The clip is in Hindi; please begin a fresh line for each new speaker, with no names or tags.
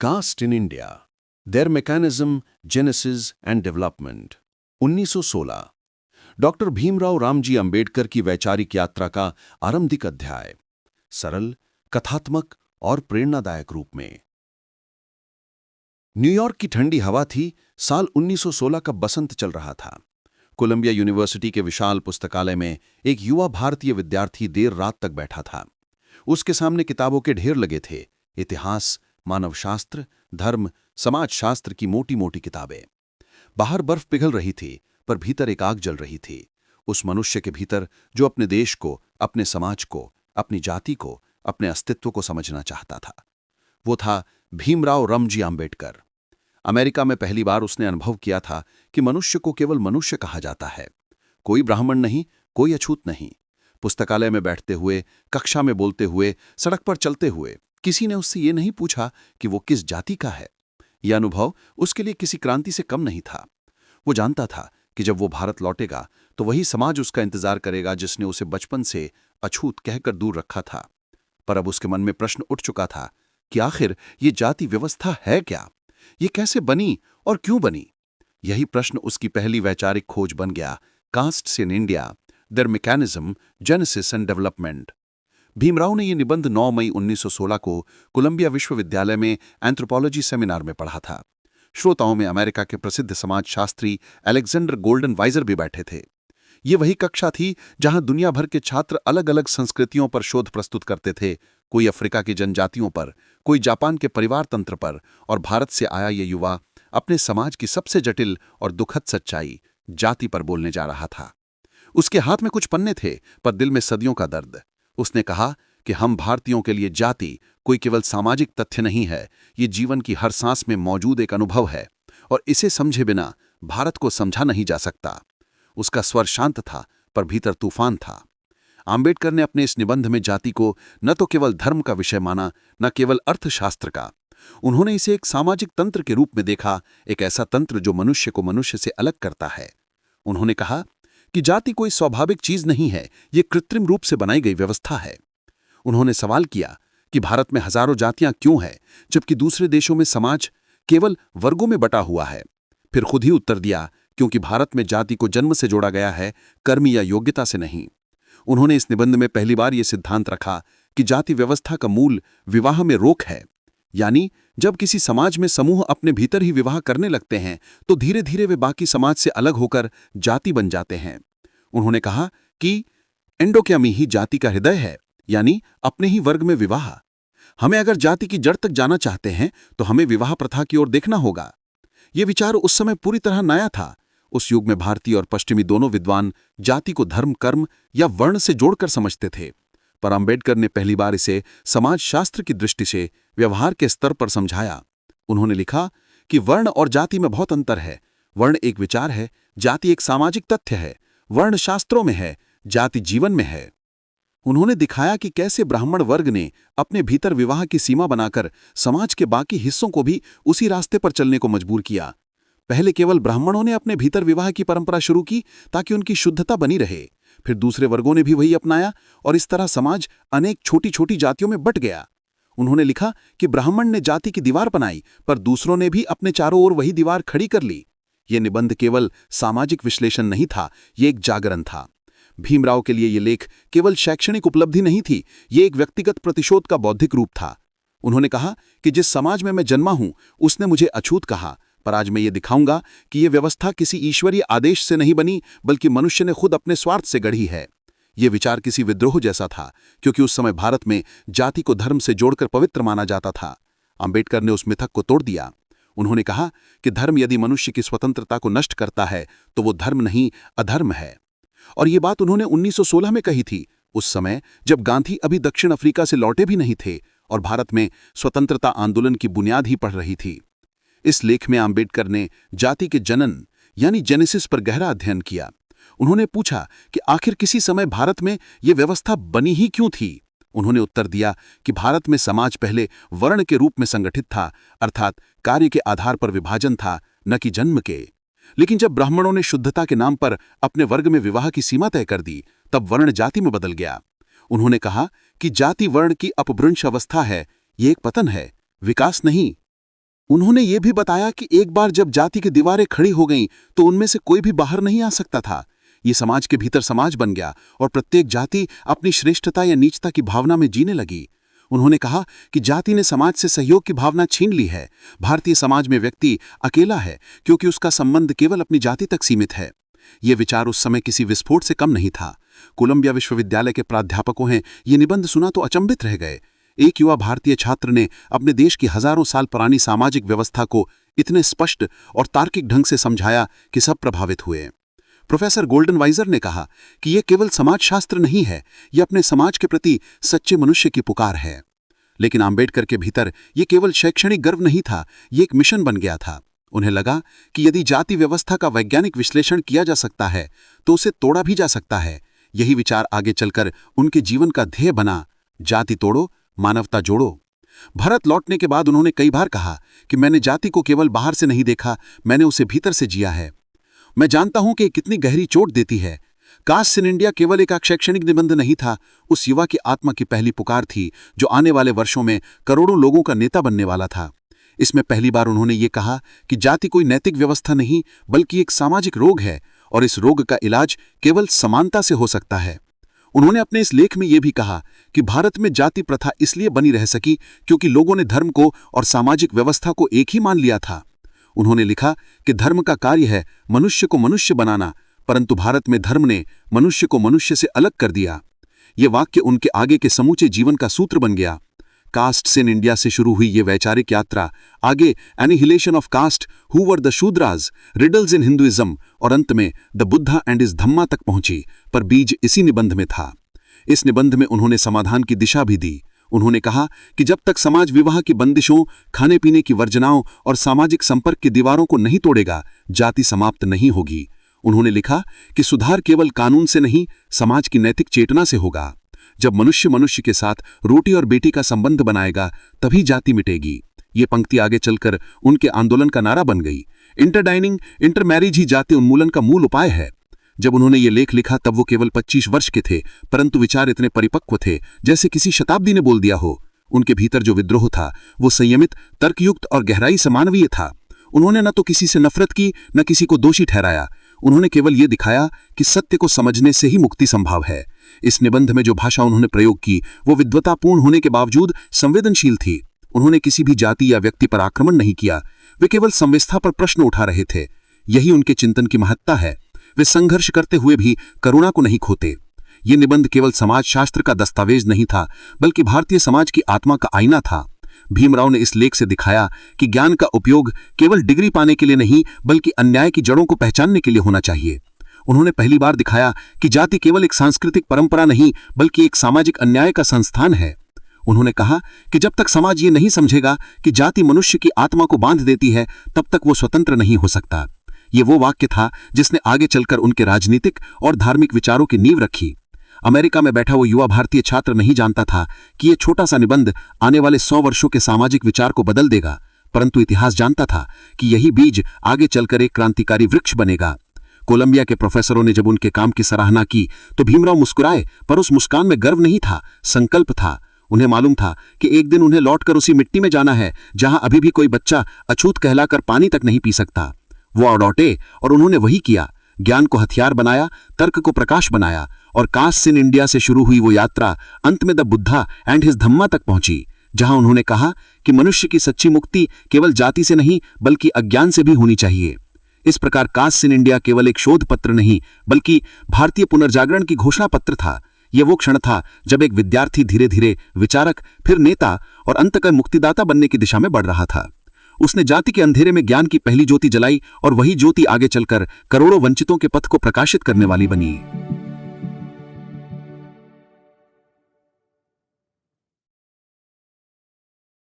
Cast in India, their mechanism, genesis and development. 1916 doctor Bhimrao Ramji Ambedkar की वैचारिक यात्रा का आरंभिक अध्याय, सरल, कथात्मक और प्रेरणादायक रूप में। न्यूयॉर्क की ठंडी हवा थी। साल 1916 का बसंत चल रहा था। कोलंबिया यूनिवर्सिटी के विशाल पुस्तकालय में एक युवा भारतीय विद्यार्थी देर रात तक बैठा था। उसके सामने किताबों के ढेर लगे थे, इतिहास, मानवशास्त्र, धर्म, समाजशास्त्र की मोटी मोटी किताबें। बाहर बर्फ पिघल रही थी, पर भीतर एक आग जल रही थी। उस मनुष्य के भीतर जो अपने देश को, अपने समाज को, अपनी जाति को, अपने अस्तित्व को समझना चाहता था। वो था भीमराव रामजी आंबेडकर। अमेरिका में पहली बार उसने अनुभव किया था कि मनुष्य को केवल मनुष्य कहा जाता है, कोई ब्राह्मण नहीं, कोई अछूत नहीं। पुस्तकालय में बैठते हुए, कक्षा में बोलते हुए, सड़क पर चलते हुए किसी ने उससे ये नहीं पूछा कि वो किस जाति का है। यह अनुभव उसके लिए किसी क्रांति से कम नहीं था। वो जानता था कि जब वो भारत लौटेगा तो वही समाज उसका इंतजार करेगा जिसने उसे बचपन से अछूत कहकर दूर रखा था। पर अब उसके मन में प्रश्न उठ चुका था कि आखिर ये जाति व्यवस्था है क्या, ये कैसे बनी और क्यों बनी। यही प्रश्न उसकी पहली वैचारिक खोज बन गया, castes in India, their mechanism, genesis and development. Bhimrao ने यह निबंध 9 मई 1916 को कोलंबिया विश्वविद्यालय में एंथ्रोपोलॉजी सेमिनार में पढ़ा था। श्रोताओं में अमेरिका के प्रसिद्ध समाजशास्त्री अलेक्जेंडर गोल्डन वाइजर भी बैठे थे। ये वही कक्षा थी जहां दुनिया भर के छात्र अलग अलग संस्कृतियों पर शोध प्रस्तुत करते थे। कोई अफ्रीका की जनजातियों पर, कोई जापान के परिवार तंत्र पर, और भारत से आया ये युवा अपने समाज की सबसे जटिल और दुखद सच्चाई, जाति पर बोलने जा रहा था। उसके हाथ में कुछ पन्ने थे, पर दिल में सदियों का दर्द। उसने कहा कि हम भारतीयों के लिए जाति कोई केवल सामाजिक तथ्य नहीं है, ये जीवन की हर सांस में मौजूद एक अनुभव है, और इसे समझे बिना भारत को समझा नहीं जा सकता। उसका स्वर शांत था, पर भीतर तूफान था। आंबेडकर ने अपने इस निबंध में जाति को न तो केवल धर्म का विषय माना, न केवल अर्थशास्त्र का। उन्होंने इसे एक सामाजिक तंत्र के रूप में देखा, एक ऐसा तंत्र जो मनुष्य को मनुष्य से अलग करता है। उन्होंने कहा कि जाति कोई स्वाभाविक चीज नहीं है, ये कृत्रिम रूप से बनाई गई व्यवस्था है। उन्होंने सवाल किया कि भारत में हजारों जातियां क्यों है, जबकि दूसरे देशों में समाज केवल वर्गों में बटा हुआ है। फिर खुद ही उत्तर दिया, क्योंकि भारत में जाति को जन्म से जोड़ा गया है, कर्म या योग्यता से नहीं। उन्होंने इस निबंध में पहली बार यह सिद्धांत रखा कि जाति व्यवस्था का मूल विवाह में रोक है, यानी जब किसी समाज में समूह अपने भीतर ही विवाह करने लगते हैं तो धीरे धीरे वे बाकी समाज से अलग होकर जाति बन जाते हैं। उन्होंने कहा कि एंडोगैमी ही जाति का हृदय है, यानी अपने ही वर्ग में विवाह। हमें अगर जाति की जड़ तक जाना चाहते हैं तो हमें विवाह प्रथा की ओर देखना होगा। यह विचार उस समय पूरी तरह नया था। उस युग में भारतीय और पश्चिमी दोनों विद्वान जाति को धर्म, कर्म या वर्ण से जोड़कर समझते थे, पर अंबेडकर ने पहली बार इसे समाजशास्त्र की दृष्टि से व्यवहार के स्तर पर समझाया। उन्होंने लिखा कि वर्ण और जाति में बहुत अंतर है। वर्ण एक विचार है, जाति एक सामाजिक तथ्य है। वर्ण शास्त्रों में है, जाति जीवन में है। उन्होंने दिखाया कि कैसे ब्राह्मण वर्ग ने अपने भीतर विवाह की सीमा बनाकर समाज के बाकी हिस्सों को भी उसी रास्ते पर चलने को मजबूर किया। पहले केवल ब्राह्मणों ने अपने भीतर विवाह की परंपरा शुरू की ताकि उनकी शुद्धता बनी रहे। फिर दूसरे वर्गों ने भी वही अपनाया, और इस तरह समाज अनेक छोटी छोटी जातियों में बंट गया। उन्होंने लिखा कि ब्राह्मण ने जाति की दीवार बनाई, पर दूसरों ने भी अपने चारों ओर वही दीवार खड़ी कर ली। ये निबंध केवल सामाजिक विश्लेषण नहीं था, ये एक जागरण था। भीमराव के लिए ये लेख केवल शैक्षणिक उपलब्धि नहीं थी, ये एक व्यक्तिगत प्रतिशोध का बौद्धिक रूप था। उन्होंने कहा कि जिस समाज में मैं जन्मा हूं उसने मुझे अछूत कहा, पर आज मैं ये दिखाऊंगा कि यह व्यवस्था किसी ईश्वरीय आदेश से नहीं बनी, बल्कि मनुष्य ने खुद अपने स्वार्थ से गढ़ी है। यह विचार किसी विद्रोह जैसा था, क्योंकि उस समय भारत में जाति को धर्म से जोड़कर पवित्र माना जाता था। अंबेडकर ने उस मिथक को तोड़ दिया। उन्होंने कहा कि धर्म यदि मनुष्य की स्वतंत्रता को नष्ट करता है तो वो धर्म नहीं, अधर्म है। और ये बात उन्होंने 1916 में कही थी, उस समय जब गांधी अभी दक्षिण अफ्रीका से लौटे भी नहीं थे और भारत में स्वतंत्रता आंदोलन की बुनियाद ही पड़ रही थी। इस लेख में अंबेडकर ने जाति के जनन यानी जेनेसिस पर गहरा अध्ययन किया। उन्होंने पूछा कि आखिर किसी समय भारत में यह व्यवस्था बनी ही क्यों थी। उन्होंने उत्तर दिया कि भारत में समाज पहले वर्ण के रूप में संगठित था, अर्थात कार्य के आधार पर विभाजन था, न कि जन्म के। लेकिन जब ब्राह्मणों ने शुद्धता के नाम पर अपने वर्ग में विवाह की सीमा तय कर दी, तब वर्ण जाति में बदल गया। उन्होंने कहा कि जाति वर्ण की अपभ्रंश अवस्था है, ये एक पतन है, विकास नहीं।
उन्होंने ये भी बताया कि एक बार जब जाति की दीवारें खड़ी हो गईं तो उनमें से कोई भी बाहर नहीं आ सकता था। ये समाज के भीतर समाज बन गया और प्रत्येक जाति अपनी श्रेष्ठता या नीचता की भावना में जीने लगी। उन्होंने कहा कि जाति ने समाज से सहयोग की भावना छीन ली है। भारतीय समाज में व्यक्ति अकेला है क्योंकि उसका संबंध केवल अपनी जाति तक सीमित है। ये विचार उस समय किसी विस्फोट से कम नहीं था। कोलंबिया विश्वविद्यालय के प्राध्यापकों ने ये निबंध सुना तो अचंभित रह गए। एक युवा भारतीय छात्र ने अपने देश की हजारों साल पुरानी सामाजिक व्यवस्था को इतने स्पष्ट और तार्किक ढंग से समझाया कि सब प्रभावित हुए। प्रोफेसर गोल्डनवाइजर ने कहा कि यह केवल समाजशास्त्र नहीं है, यह अपने समाज के प्रति सच्चे मनुष्य की पुकार है। लेकिन आंबेडकर के भीतर यह केवल शैक्षणिक गर्व नहीं था, यह एक मिशन बन गया था। उन्हें लगा कि यदि जाति व्यवस्था का वैज्ञानिक विश्लेषण किया जा सकता है तो उसे तोड़ा भी जा सकता है। यही विचार आगे चलकर उनके जीवन का ध्येय बना, जाति तोड़ो, मानवता जोड़ो। भारत लौटने के बाद उन्होंने कई बार कहा कि मैंने जाति को केवल बाहर से नहीं देखा, मैंने उसे भीतर से जिया है। मैं जानता हूं कि ये कितनी गहरी चोट देती है। कास्ट इन इंडिया केवल एक शैक्षणिक निबंध नहीं था, उस युवा की आत्मा की पहली पुकार थी जो आने वाले वर्षों में करोड़ों लोगों का नेता बनने वाला था। इसमें पहली बार उन्होंने ये कहा कि जाति कोई नैतिक व्यवस्था नहीं बल्कि एक सामाजिक रोग है और इस रोग का इलाज केवल समानता से हो सकता है। उन्होंने अपने इस लेख में यह भी कहा कि भारत में जाति प्रथा इसलिए बनी रह सकी क्योंकि लोगों ने धर्म को और सामाजिक व्यवस्था को एक ही मान लिया था। उन्होंने लिखा कि धर्म का कार्य है मनुष्य को मनुष्य बनाना, परंतु भारत में धर्म ने मनुष्य को मनुष्य से अलग कर दिया। ये वाक्य उनके आगे के समूचे जीवन का सूत्र बन गया। कास्ट इन इंडिया से शुरू हुई ये वैचारिक यात्रा आगे annihilation of caste, who were the Shudras, riddles in Hinduism और अंत में the Buddha and his Dhamma तक पहुंची, पर बीज इसी निबंध में था। इस निबंध में उन्होंने समाधान की दिशा भी दी। उन्होंने कहा कि जब तक समाज विवाह की बंदिशों, खाने पीने की वर्जनाओं और सामाजिक संपर्क की दीवारों को नहीं तोड़ेगा, जाति समाप्त नहीं होगी। उन्होंने लिखा कि सुधार केवल कानून से नहीं, समाज की नैतिक चेतना से होगा। जब मनुष्य मनुष्य के साथ रोटी और बेटी का संबंध बनाएगा तभी जाति मिटेगी। ये पंक्ति आगे चलकर उनके आंदोलन का नारा बन गई। इंटरडाइनिंग, इंटरमैरिज ही जाति उन्मूलन का मूल उपाय है। जब उन्होंने ये लेख लिखा तब वो केवल 25 वर्ष के थे, परंतु विचार इतने परिपक्व थे जैसे किसी शताब्दी ने बोल दिया हो। उनके भीतर जो विद्रोह था वो संयमित, तर्कयुक्त और गहराई से मानवीय था। उन्होंने न तो किसी से नफरत की, न किसी को दोषी ठहराया। उन्होंने केवल ये दिखाया कि सत्य को समझने से ही मुक्ति संभव है। इस निबंध में जो भाषा उन्होंने प्रयोग की वो विद्वतापूर्ण होने के बावजूद संवेदनशील थी। उन्होंने किसी भी जाति या व्यक्ति पर आक्रमण नहीं किया, वे केवल संवस्था पर प्रश्न उठा रहे थे। यही उनके चिंतन की महत्ता है। वे संघर्ष करते हुए भी करुणा को नहीं खोते। ये निबंध केवल समाजशास्त्र का दस्तावेज नहीं था बल्कि भारतीय समाज की आत्मा का आईना था। भीमराव ने इस लेख से दिखाया कि ज्ञान का उपयोग केवल डिग्री पाने के लिए नहीं बल्कि अन्याय की जड़ों को पहचानने के लिए होना चाहिए। उन्होंने पहली बार दिखाया कि जाति केवल एक सांस्कृतिक परंपरा नहीं बल्कि एक सामाजिक अन्याय का संस्थान है। उन्होंने कहा कि जब तक समाज ये नहीं समझेगा कि जाति मनुष्य की आत्मा को बांध देती है तब तक वो स्वतंत्र नहीं हो सकता। ये वो वाक्य था जिसने आगे चलकर उनके राजनीतिक और धार्मिक विचारों की नींव रखी। अमेरिका में बैठा वो युवा भारतीय छात्र नहीं जानता था कि ये छोटा सा निबंध आने वाले 100 वर्षों के सामाजिक विचार को बदल देगा, परंतु इतिहास जानता था कि यही बीज आगे चलकर एक क्रांतिकारी वृक्ष बनेगा। कोलंबिया के प्रोफेसरों ने जब उनके काम की सराहना की तो भीमराव मुस्कुराए, पर उस मुस्कान में गर्व नहीं था, संकल्प था। उन्हें मालूम था कि एक दिन उन्हें लौटकर उसी मिट्टी में जाना है जहां अभी भी कोई बच्चा अछूत कहलाकर पानी तक नहीं पी सकता। वो लौटे और उन्होंने वही किया। ज्ञान को हथियार बनाया, तर्क को प्रकाश बनाया और कास्ट इन इंडिया से शुरू हुई वो यात्रा अंत में द बुद्धा एंड हिज धम्मा तक पहुंची, जहां उन्होंने कहा कि मनुष्य की सच्ची मुक्ति केवल जाति से नहीं बल्कि अज्ञान से भी होनी चाहिए। इस प्रकार कास्ट इन इंडिया केवल एक शोध पत्र नहीं बल्कि भारतीय पुनर्जागरण की घोषणा पत्र था। यह वो क्षण था जब एक विद्यार्थी धीरे धीरे विचारक, फिर नेता और अंततः मुक्तिदाता बनने की दिशा में बढ़ रहा था। उसने जाति के अंधेरे में ज्ञान की पहली ज्योति जलाई और वही ज्योति आगे चलकर करोड़ों वंचितों के पथ को प्रकाशित करने वाली बनी।